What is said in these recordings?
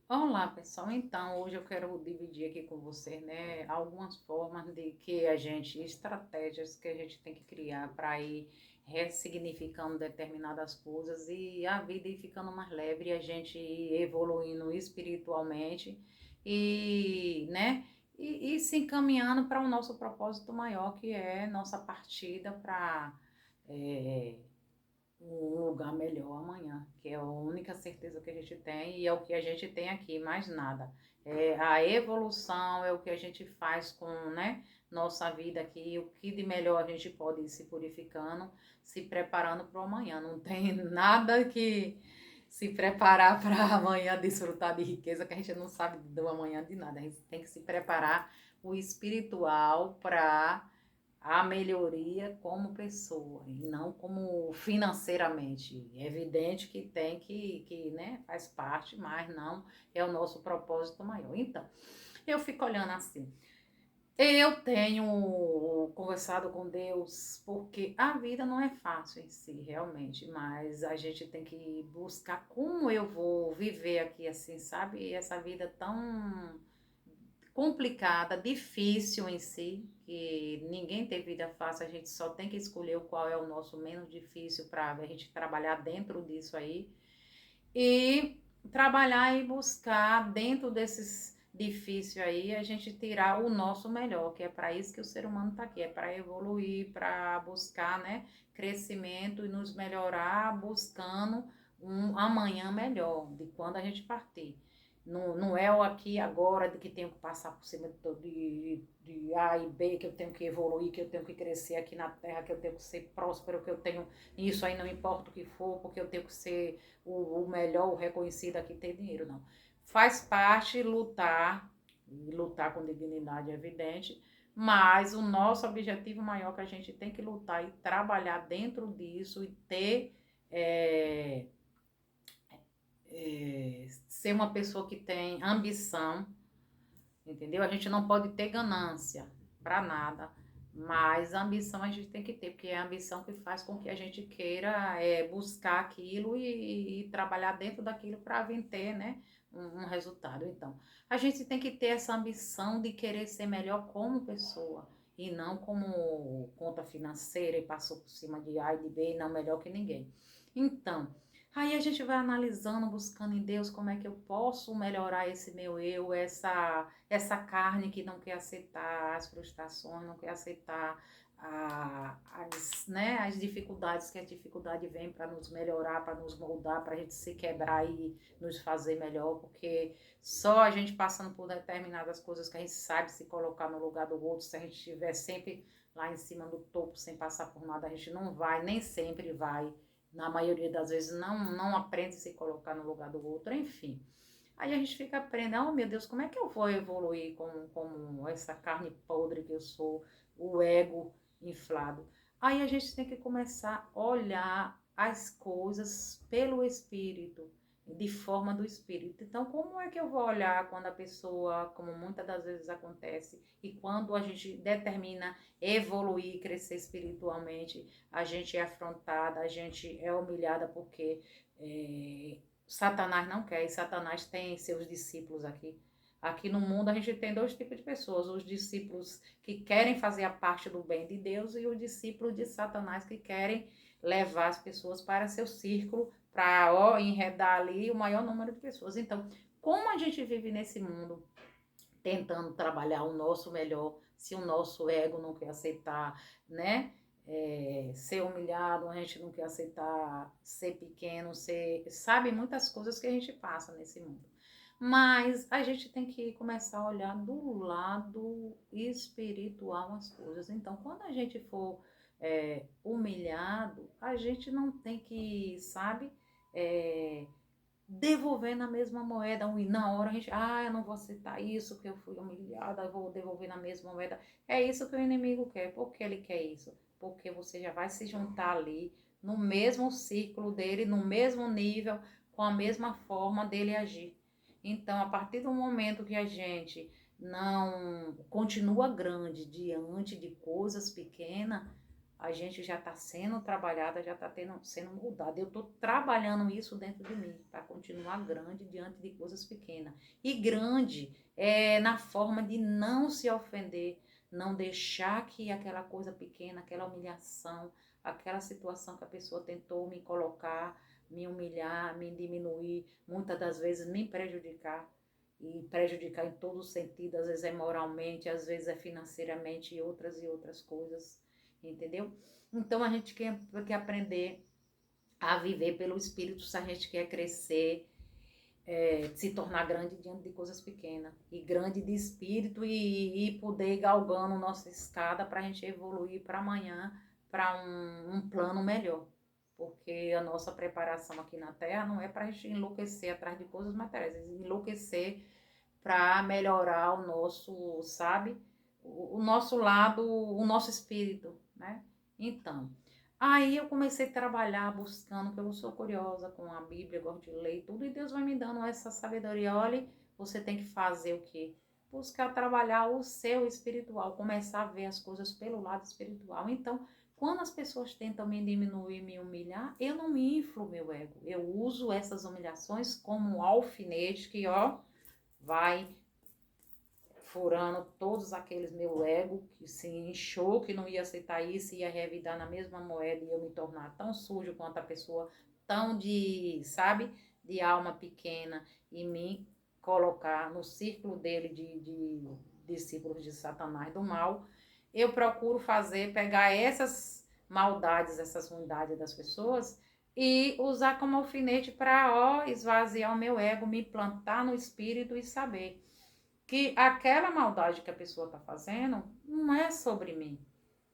Olá, pessoal. Então, hoje eu quero dividir aqui com você, né, algumas formas de que a gente, estratégias que a gente tem que criar para ir ressignificando determinadas coisas e a vida ir ficando mais leve e a gente ir evoluindo espiritualmente e, né, e se encaminhando para o nosso propósito maior, que é nossa partida para um lugar melhor amanhã, que é a única certeza que a gente tem e é o que a gente tem aqui, mais nada. É a evolução, é o que a gente faz com, né, nossa vida aqui, o que de melhor a gente pode ir se purificando, se preparando para o amanhã. Não tem nada que se preparar para amanhã desfrutar de riqueza, que a gente não sabe do amanhã de nada. A gente tem que se preparar o espiritual para a melhoria como pessoa e não como financeiramente. É evidente que tem que, né, faz parte, mas não é o nosso propósito maior. Então, eu fico olhando assim. Eu tenho conversado com Deus porque a vida não é fácil em si, realmente, mas a gente tem que buscar como eu vou viver aqui assim, sabe? Essa vida tão complicada, difícil em si, que ninguém tem vida fácil, a gente só tem que escolher o qual é o nosso menos difícil para a gente trabalhar dentro disso aí e trabalhar e buscar dentro desses difíceis aí, a gente tirar o nosso melhor, que é para isso que o ser humano está aqui, é para evoluir, para buscar, né, crescimento e nos melhorar, buscando um amanhã melhor, de quando a gente partir. Não é o aqui agora de que tenho que passar por cima de A e B, que eu tenho que evoluir, que eu tenho que crescer aqui na Terra, que eu tenho que ser próspero, que eu tenho isso aí, não importa o que for, porque eu tenho que ser o melhor, o reconhecido aqui ter dinheiro, não. Faz parte lutar, e lutar com dignidade é evidente, mas o nosso objetivo maior que a gente tem que lutar e trabalhar dentro disso e ter ser uma pessoa que tem ambição, entendeu? A gente não pode ter ganância para nada, mas a ambição a gente tem que ter, porque é a ambição que faz com que a gente queira buscar aquilo e trabalhar dentro daquilo para vir ter, né, um resultado. Então, a gente tem que ter essa ambição de querer ser melhor como pessoa e não como conta financeira e passou por cima de A e de B e não melhor que ninguém. Então, aí a gente vai analisando, buscando em Deus como é que eu posso melhorar esse meu eu, essa carne que não quer aceitar as frustrações, não quer aceitar né, as dificuldades, que a dificuldade vem para nos melhorar, para nos moldar, para a gente se quebrar e nos fazer melhor, porque só a gente passando por determinadas coisas que a gente sabe se colocar no lugar do outro, se a gente estiver sempre lá em cima do topo sem passar por nada, a gente não vai, nem sempre vai, na maioria das vezes não aprende a se colocar no lugar do outro, enfim. Aí a gente fica aprendendo, oh meu Deus, como é que eu vou evoluir como essa carne podre que eu sou, o ego inflado? Aí a gente tem que começar a olhar as coisas pelo espírito, de forma do espírito. Então, como é que eu vou olhar quando a pessoa, como muitas das vezes acontece, e quando a gente determina evoluir, crescer espiritualmente, a gente é afrontada, a gente é humilhada porque Satanás não quer, e Satanás tem seus discípulos aqui. Aqui no mundo a gente tem dois tipos de pessoas: os discípulos que querem fazer a parte do bem de Deus e os discípulos de Satanás que querem levar as pessoas para seu círculo, para enredar ali o maior número de pessoas. Então, como a gente vive nesse mundo tentando trabalhar o nosso melhor, se o nosso ego não quer aceitar, né? Ser humilhado, a gente não quer aceitar ser pequeno, sabe, muitas coisas que a gente passa nesse mundo. Mas a gente tem que começar a olhar do lado espiritual as coisas. Então, quando a gente for humilhado, a gente não tem que, sabe, é, devolver na mesma moeda, e na hora a gente, eu não vou aceitar isso, que eu fui humilhada, eu vou devolver na mesma moeda. É isso que o inimigo quer. Por que ele quer isso? Porque você já vai se juntar ali, no mesmo círculo dele, no mesmo nível, com a mesma forma dele agir. Então, a partir do momento que a gente não continua grande diante de coisas pequenas, a gente já está sendo trabalhada, já está sendo mudada. Eu estou trabalhando isso dentro de mim, para continuar grande diante de coisas pequenas. E grande é na forma de não se ofender, não deixar que aquela coisa pequena, aquela humilhação, aquela situação que a pessoa tentou me colocar, me humilhar, me diminuir, muitas das vezes me prejudicar, e prejudicar em todo sentido, às vezes é moralmente, às vezes é financeiramente e outras coisas, entendeu? Então a gente quer aprender a viver pelo Espírito se a gente quer crescer, se tornar grande diante de coisas pequenas, e grande de espírito, e poder ir galgando nossa escada para a gente evoluir para amanhã, para um plano melhor. Porque a nossa preparação aqui na Terra não é para a gente enlouquecer atrás de coisas materiais, é enlouquecer para melhorar o nosso, sabe, o nosso lado, o nosso espírito, né? Então, aí eu comecei a trabalhar buscando, porque eu sou curiosa com a Bíblia, gosto de ler tudo, e Deus vai me dando essa sabedoria. Olha, você tem que fazer o quê? Buscar trabalhar o seu espiritual, começar a ver as coisas pelo lado espiritual. Então, quando as pessoas tentam me diminuir, me humilhar, eu não inflo meu ego. Eu uso essas humilhações como um alfinete que, ó, vai furando todos aqueles meu ego que se inchou, que não ia aceitar isso, ia revidar na mesma moeda e eu me tornar tão sujo quanto a pessoa, tão de, sabe, de alma pequena, e me colocar no círculo dele de discípulos de Satanás do mal. Eu procuro fazer, pegar essas maldades, essas ruindades das pessoas e usar como alfinete para, ó, esvaziar o meu ego, me plantar no espírito e saber que aquela maldade que a pessoa está fazendo não é sobre mim.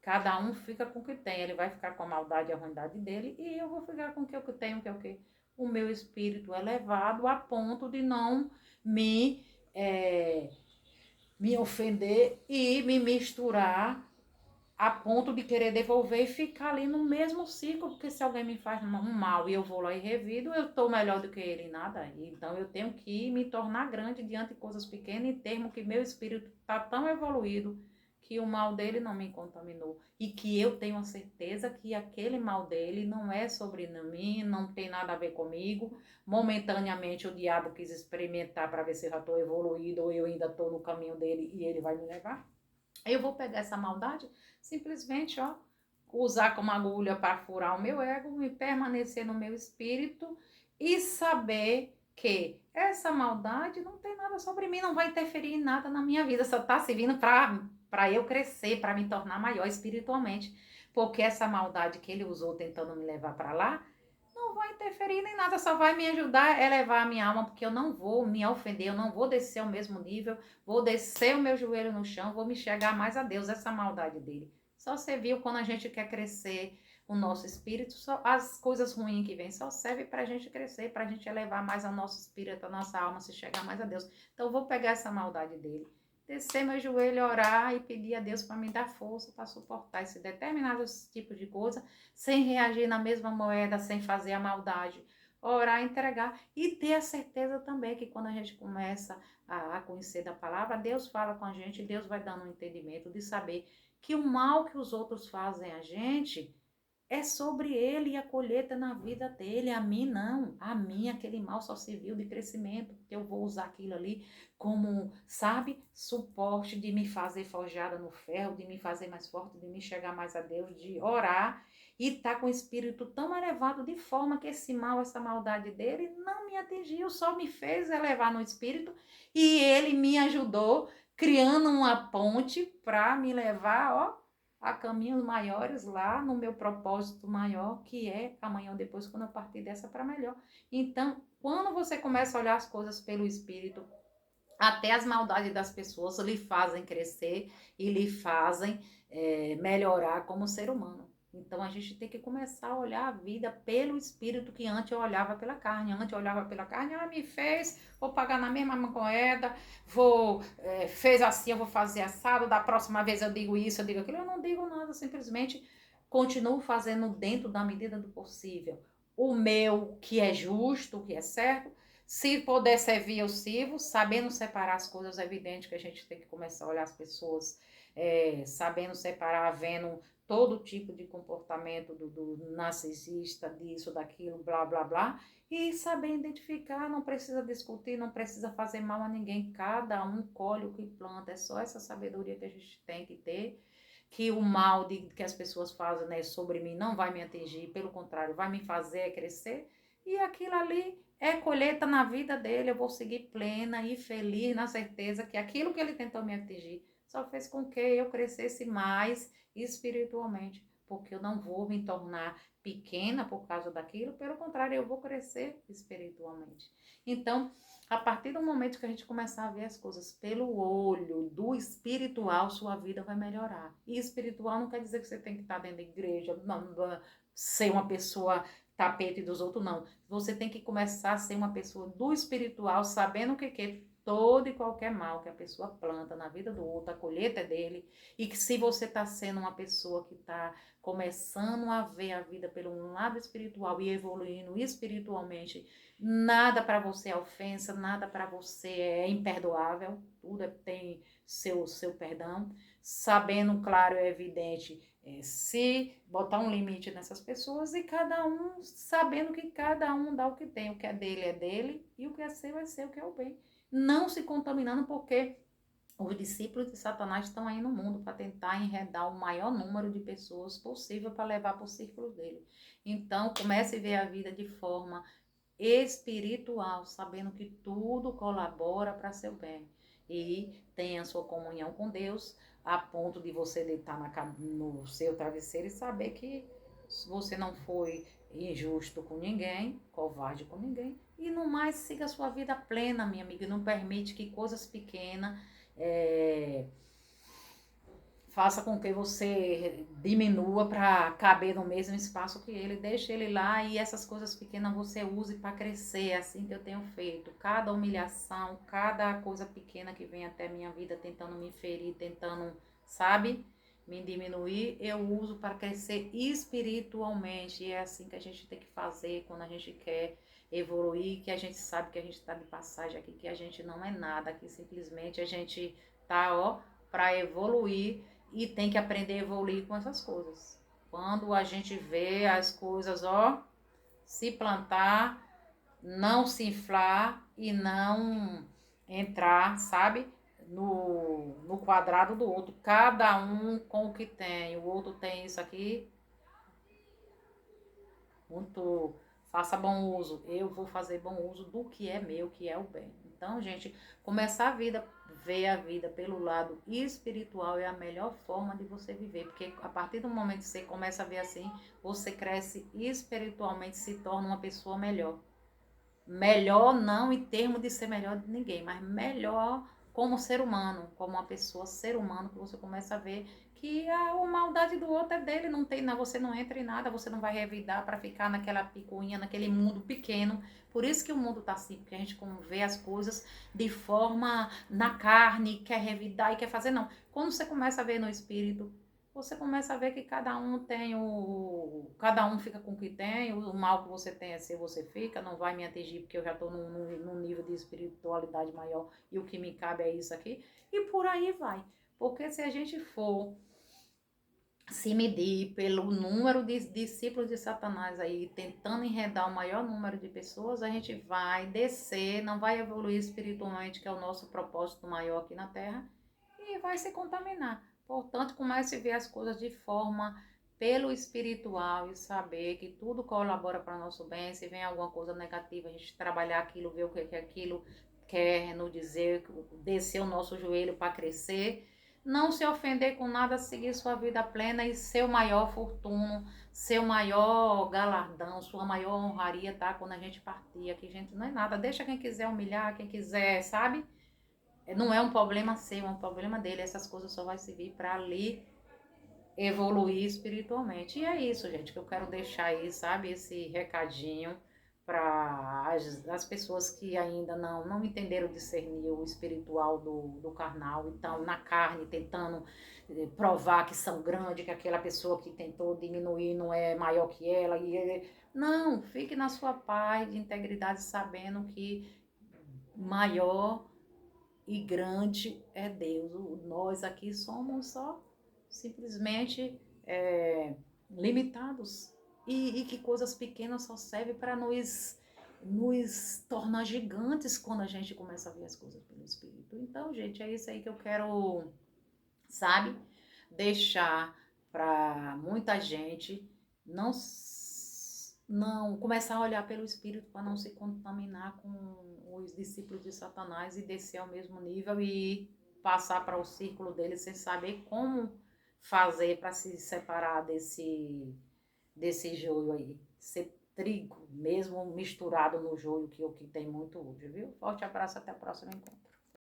Cada um fica com o que tem. Ele vai ficar com a maldade e a ruindade dele, e eu vou ficar com o que eu tenho, que é o que? O meu espírito é levado a ponto de não me, é, me ofender e me misturar a ponto de querer devolver e ficar ali no mesmo ciclo, porque se alguém me faz um mal e eu vou lá e revido, eu estou melhor do que ele em nada. Então eu tenho que me tornar grande diante de coisas pequenas, em termos que meu espírito está tão evoluído que o mal dele não me contaminou. E que eu tenho a certeza que aquele mal dele não é sobre mim, não tem nada a ver comigo. Momentaneamente o diabo quis experimentar para ver se eu já estou evoluído ou eu ainda estou no caminho dele e ele vai me levar. Eu vou pegar essa maldade, simplesmente, ó, usar como agulha para furar o meu ego e permanecer no meu espírito e saber que essa maldade não tem nada sobre mim, não vai interferir em nada na minha vida, só está servindo para eu crescer, para me tornar maior espiritualmente, porque essa maldade que ele usou tentando me levar para lá não vai interferir nem nada, só vai me ajudar a elevar a minha alma, porque eu não vou me ofender, eu não vou descer ao mesmo nível, vou descer o meu joelho no chão, vou me chegar mais a Deus, essa maldade dele. Só serviu quando a gente quer crescer o nosso espírito, só as coisas ruins que vêm só serve para a gente crescer, para a gente elevar mais o nosso espírito, a nossa alma, se chegar mais a Deus. Então eu vou pegar essa maldade dele, descer meu joelho, orar e pedir a Deus para me dar força para suportar esse determinados tipos de coisa, sem reagir na mesma moeda, sem fazer a maldade. Orar, entregar e ter a certeza também que quando a gente começa a conhecer da palavra, Deus fala com a gente, Deus vai dando um entendimento de saber que o mal que os outros fazem a gente é sobre ele e a colheita na vida dele. A mim não. A mim aquele mal só serviu de crescimento, porque eu vou usar aquilo ali como, sabe, suporte de me fazer forjada no ferro, de me fazer mais forte, de me chegar mais a Deus, de orar e estar com o espírito tão elevado de forma que esse mal, essa maldade dele não me atingiu, só me fez elevar no espírito e ele me ajudou criando uma ponte para me levar, ó, a caminhos maiores lá no meu propósito maior, que é amanhã ou depois, quando eu partir dessa para melhor. Então, quando você começa a olhar as coisas pelo Espírito, até as maldades das pessoas lhe fazem crescer e lhe fazem melhorar como ser humano. Então a gente tem que começar a olhar a vida pelo espírito, que antes eu olhava pela carne. Antes eu olhava pela carne, me fez, vou pagar na mesma moeda, fez assim, eu vou fazer assado, da próxima vez eu digo isso, eu digo aquilo. Eu não digo nada, simplesmente continuo fazendo dentro da medida do possível o meu, que é justo, que é certo. Se puder servir, eu sirvo, sabendo separar as coisas. É evidente que a gente tem que começar a olhar as pessoas, sabendo separar, vendo todo tipo de comportamento do narcisista, disso, daquilo, blá, blá, blá, e saber identificar, não precisa discutir, não precisa fazer mal a ninguém, cada um colhe o que planta, é só essa sabedoria que a gente tem que ter, que o mal que as pessoas fazem, né, sobre mim não vai me atingir, pelo contrário, vai me fazer crescer, e aquilo ali é colheita na vida dele, eu vou seguir plena e feliz na certeza que aquilo que ele tentou me atingir só fez com que eu crescesse mais espiritualmente, porque eu não vou me tornar pequena por causa daquilo, pelo contrário, eu vou crescer espiritualmente. Então, a partir do momento que a gente começar a ver as coisas pelo olho do espiritual, sua vida vai melhorar. E espiritual não quer dizer que você tem que estar dentro da igreja, não, ser uma pessoa tapete dos outros, não. Você tem que começar a ser uma pessoa do espiritual, sabendo o que é todo e qualquer mal que a pessoa planta na vida do outro, a colheita é dele, e que se você está sendo uma pessoa que está começando a ver a vida pelo lado espiritual e evoluindo espiritualmente, nada para você é ofensa, nada para você é imperdoável, tudo tem seu perdão, sabendo, claro, é evidente, se botar um limite nessas pessoas e cada um sabendo que cada um dá o que tem, o que é dele e o que é seu vai ser o que é o bem. Não se contaminando porque os discípulos de Satanás estão aí no mundo para tentar enredar o maior número de pessoas possível para levar para o círculo dele. Então, comece a ver a vida de forma espiritual, sabendo que tudo colabora para seu bem. E tenha sua comunhão com Deus, a ponto de você deitar no seu travesseiro e saber que você não foi injusto com ninguém, covarde com ninguém. E no mais, siga a sua vida plena, minha amiga. Não permite que coisas pequenas faça com que você diminua para caber no mesmo espaço que ele, deixe ele lá e essas coisas pequenas você use para crescer, assim que eu tenho feito. Cada humilhação, cada coisa pequena que vem até minha vida tentando me ferir, tentando, sabe, me diminuir, eu uso para crescer espiritualmente. E é assim que a gente tem que fazer quando a gente quer evoluir, que a gente sabe que a gente está de passagem aqui, que a gente não é nada, que simplesmente a gente tá, ó, para evoluir e tem que aprender a evoluir com essas coisas. Quando a gente vê as coisas, ó, se plantar, não se inflar e não entrar, sabe, no quadrado do outro. Cada um com o que tem. O outro tem isso aqui, muito, faça bom uso. Eu vou fazer bom uso do que é meu, que é o bem. Então, gente, começar a vida, ver a vida pelo lado espiritual é a melhor forma de você viver, porque a partir do momento que você começa a ver assim, você cresce espiritualmente, se torna uma pessoa melhor. Melhor não em termos de ser melhor de ninguém, mas melhor como ser humano, como uma pessoa, ser humano, que você começa a ver que a maldade do outro é dele, não tem, você não entra em nada, você não vai revidar para ficar naquela picuinha, naquele mundo pequeno. Por isso que o mundo tá assim, porque a gente vê as coisas de forma na carne, quer revidar e quer fazer, não. Quando você começa a ver no espírito, você começa a ver que cada um tem cada um fica com o que tem, o mal que você tem é seu, você fica, não vai me atingir porque eu já estou num nível de espiritualidade maior e o que me cabe é isso aqui, e por aí vai. Porque se a gente for se medir pelo número de discípulos de Satanás aí, tentando enredar o maior número de pessoas, a gente vai descer, não vai evoluir espiritualmente, que é o nosso propósito maior aqui na Terra, e vai se contaminar. Portanto, comece a ver as coisas de forma pelo espiritual e saber que tudo colabora para o nosso bem. Se vem alguma coisa negativa, a gente trabalhar aquilo, ver o que aquilo quer nos dizer, descer o nosso joelho para crescer, não se ofender com nada, seguir sua vida plena e seu maior fortuna, seu maior galardão, sua maior honraria, tá? Quando a gente partir aqui, gente, não é nada. Deixa quem quiser humilhar, quem quiser, sabe? Não é um problema seu, é um problema dele. Essas coisas só vai servir para ali evoluir espiritualmente. E é isso, gente, que eu quero deixar aí, sabe? Esse recadinho para as pessoas que ainda não entenderam discernir o espiritual do carnal, então na carne tentando provar que são grandes, que aquela pessoa que tentou diminuir não é maior que ela. Não, fique na sua paz de integridade, sabendo que maior e grande é Deus. Nós aqui somos só simplesmente limitados e que coisas pequenas só servem para nos tornar gigantes quando a gente começa a ver as coisas pelo Espírito. Então, gente, é isso aí que eu quero, sabe, deixar para muita gente não não começar a olhar pelo Espírito para não se contaminar com os discípulos de Satanás e descer ao mesmo nível e passar para o círculo dele sem saber como fazer para se separar desse joio aí. Ser trigo, mesmo misturado no joio, que é o que tem muito hoje, viu? Forte abraço, até o próximo encontro.